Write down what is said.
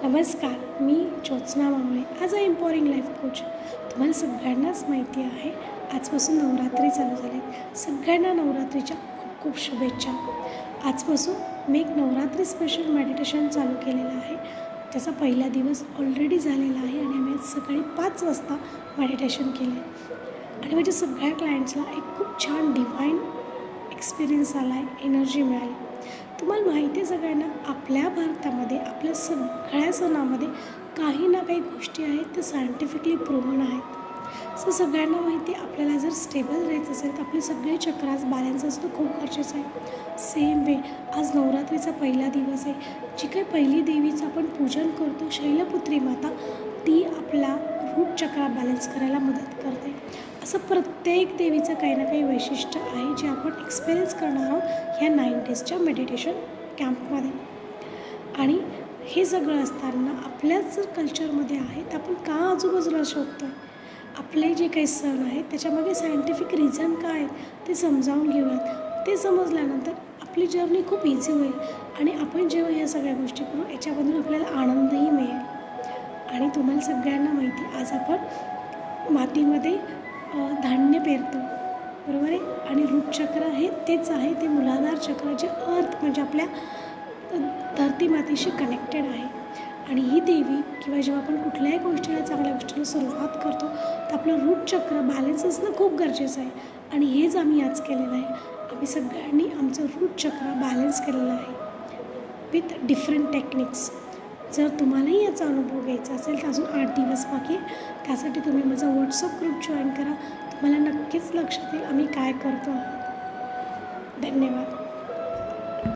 नमस्कार, मी Jyotsna Mawale as a empowering life coach. तुम्हाला सगळ्यांनाच माहिती आहे आजपासून नवरात्री चालू झाली. सगळ्यांना नवरात्रीच्या खूप खूप शुभेच्छा. आजपासून मी एक नवरात्री स्पेशल मेडिटेशन चालू केलेलं आहे, ज्याचा पहिला दिवस ऑलरेडी झालेला आहे आणि आम्ही आज सकाळी 5 वाजता मेडिटेशन केले आणि माझ्या सगळ्या क्लायंट्सला एक खूप छान डिवाईन एक्सपिरियन्स आला आहे, एनर्जी मिळाली. तुम्हाला माहिती आहे सगळ्यांना, आपल्या भारतामध्ये आपल्या सगळ्या सणामध्ये काही ना काही गोष्टी आहेत त्या सायंटिफिकली प्रूव्हन आहेत. सो सगळ्यांना माहिती आहे, आपल्याला जर स्टेबल राहायचं असेल तर आपले सगळे चक्रास बॅलन्स असणं खूप गरजेचं आहे. सेम वे आज नवरात्रीचा पहिला दिवस आहे. जी काही पहिली देवीचं आपण पूजन करतो, शैलपुत्री माता, ती आपला रूट चक्रा बॅलन्स करायला मदत करते. असं प्रत्येक देवीचं काही ना काही वैशिष्ट्य आहे जे आपण एक्सपिरियन्स करणार आहोत ह्या 9 डेजच्या मेडिटेशन कॅम्पमध्ये. आणि हे सगळं असताना आपल्याच जर कल्चरमध्ये आहे तर आपण का आजूबाजूला शोधतो आहे? आपले जे काही सण आहेत त्याच्यामागे सायंटिफिक रिझन काय आहेत ते समजावून घेऊयात. ते समजल्यानंतर आपली जर्नी खूप इझी होईल आणि आपण जेव्हा ह्या सगळ्या गोष्टी करू याच्यामधून आपल्याला आनंदही मिळेल. आणि तुम्हाला सगळ्यांना माहिती, आज आपण मातीमध्ये धान्य पेरतो, बरोबर आहे. आणि रूट चक्र हे तेच आहे, ते मूलाधार चक्र जे अर्थ म्हणजे आपल्या धरती मातीशी कनेक्टेड आहे. आणि ही देवी किंवा जेव्हा आपण कुठल्याही गोष्टीला, चांगल्या गोष्टीला सुरुवात करतो तर आपलं रूट चक्र बॅलन्स असणं खूप गरजेचं आहे. आणि हेच आम्ही आज केलेलं आहे. आम्ही सगळ्यांनी आमचं रूट चक्र बॅलन्स केलेलं आहे विथ डिफरंट टेक्निक्स. जर तुम्हालाही याचा अनुभव घ्यायचा असेल तर अजून 8 दिवस बाकी आहे. त्यासाठी तुम्ही माझा व्हॉट्सअप ग्रुप जॉईन करा. तुम्हाला नक्कीच लक्षात येईल आम्ही काय करतो आहोत. धन्यवाद.